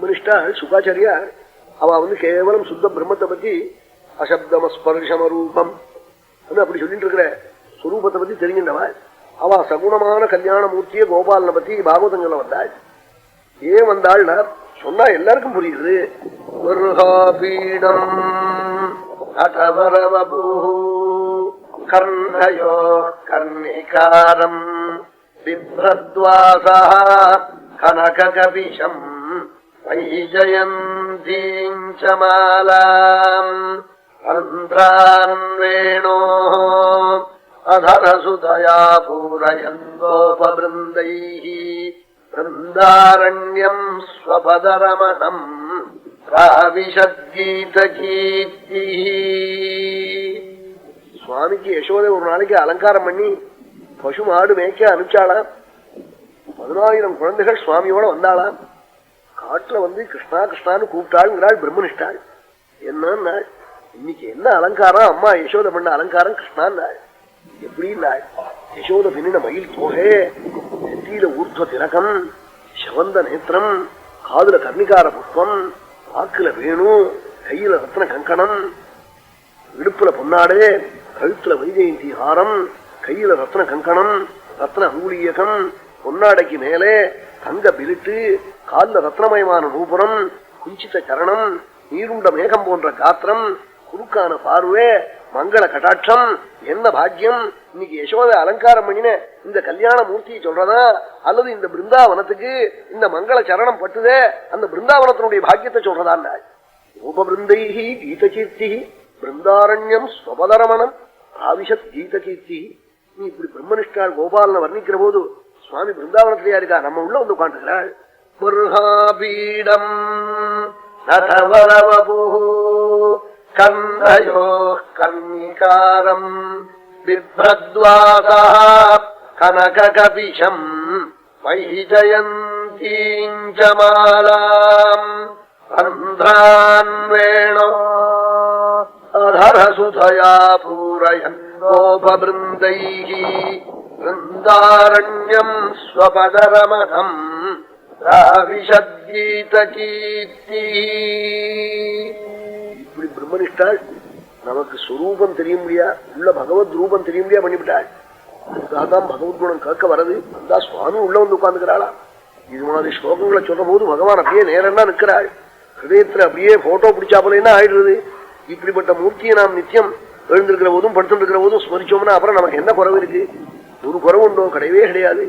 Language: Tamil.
பிரம்மனிஷ்டா சுகாச்சாரியா அவ கேவலம் சுத்த பிரம்மத்தை பத்தி அசப்தமஸ்பர்ஷமரூபம் அப்படி சொல்லிட்டு இருக்கிற ஸ்வரூபத்தை பத்தி தெரிஞ்சின்றவா. அவ சகுணமான கல்யாண மூர்த்திய கோபாலனை பத்தி பாகவதங்கள வந்தாள். ஏன் வந்தாள் சொன்னா எல்லாருக்கும் புரியுது. கர்ணயோ கர்ணிகாரம் பிப்ரத்வாசா கனககபிஷம் வைஜயந்தீஞ்சமாலாம் அந்த்ரான்வேணோ அதரசுதயா பூரயந்தோபபிருந்தைः பிருந்தாரண்யம் ஸ்வபதரமணம் ராவிஷத்கீதகீர்த்தி. சுவாமிக்கு யசோதை ஒரு நாளைக்கு அலங்காரம் பண்ணி பசு மாடு மேய்க்க அனுப்பிச்சாளாம். 10,000 குழந்தைகள் சுவாமியோட வந்தாளாம். காட்டுல கிருஷ்ணா கிருஷ்ணான்னு கூப்பிட்டாள்ங்கிறாள் பிரம்மனிஷ்டாள். என்ன இன்னைக்கு என்ன அலங்காரம்? அம்மா யசோதை பண்ண அலங்காரம் கிருஷ்ணான்னாள். எப்படின்னாள்? யசோத பின்னின மயில் தோகை, நெற்றியில ஊர்த்வ திலகம், சவந்த நேத்திரம், காதுல கர்ணிகார புஷ்பம், வாக்குல வேணு, கையில ரத்ன கங்கணம், இடுப்புல பொன்னாடு, கழுத்துல வைஜெயந்தி ஹாரம், கையில ரத்ன கங்கணம், ரத்ன அங்குலியகம், பொன்னாடைக்கு மேலே தங்க பிலிட்டு, கால்ல ரத்னமயமான நூபுரம், குஞ்சித்த சரணம், நீருண்ட மேகம் போன்ற காத்திரம், குறுக்கான பார்வை, மங்கள கட்டாட்சம். என்ன பாக்கியம்! இன்னைக்கு யசோத அலங்காரம் பண்ணின இந்த கல்யாண மூர்த்தியை சொல்றதா அல்லது இந்த பிருந்தாவனத்துக்கு இந்த மங்கள சரணம் பட்டுதே அந்த பிருந்தாவனத்தினுடைய பாக்கியத்தை சொல்றதான். உபபிருந்தைஹி கீதகீர்த்தி பிருந்தாரண்யம் ஸ்வபதரமணம் ஆவிஷத் கீதகீர்த்தி. நீ இப்படி பிரம்மனிஷ்டாள் கோபாலனை வர்ணிக்கிற போது சுவாமி பிருந்தாவனத்திலேயா இருக்கா? நம்ம உள்ள உட்காந்துக்கிறாள். கந்தயோ கர்ணிகாரம் பிப்ரத்வாசா கனககபிஷம் வைஜயந்தீஞ்சமாலாம் அந்த்ரான்வேணோ அதரசுதயா பூரயந்தோபபிருந்தைः பிருந்தாரண்யம் ஸ்வபதரமணம் ராவிஷத்கீதகீர்த்தி. இப்படி பிரம்மனிஷ்டாள் நமக்கு ஸ்வரூபம் தெரிய முடியா, உள்ள பகவத் ரூபம் தெரிய முடியா பண்ணிவிட்டாள். அதுக்காகத்தான் பகவத் குணம் கேட்க வரது. அந்த சுவாமி உள்ள உட்கார்ந்துக்கிறாளா? இது மாதிரி ஸ்லோகங்களை சொல்ற போது பகவான் அப்படியே நேரம்னா நிற்கிறாள். ஹிருதயத்துல அப்படியே போட்டோ பிடிச்சாப்பலன்னா ஆயிடுறது. இப்படிப்பட்ட மூர்த்தியை நாம் நித்தியம் எழுந்திருக்கிற போதும் படுத்துட்டு இருக்கிற போதும் ஸ்மரிச்சோம்னா அப்புறம் நமக்கு என்ன குறவு இருக்கு? ஒரு குறவு உண்டோ? கிடையவே கிடையாது.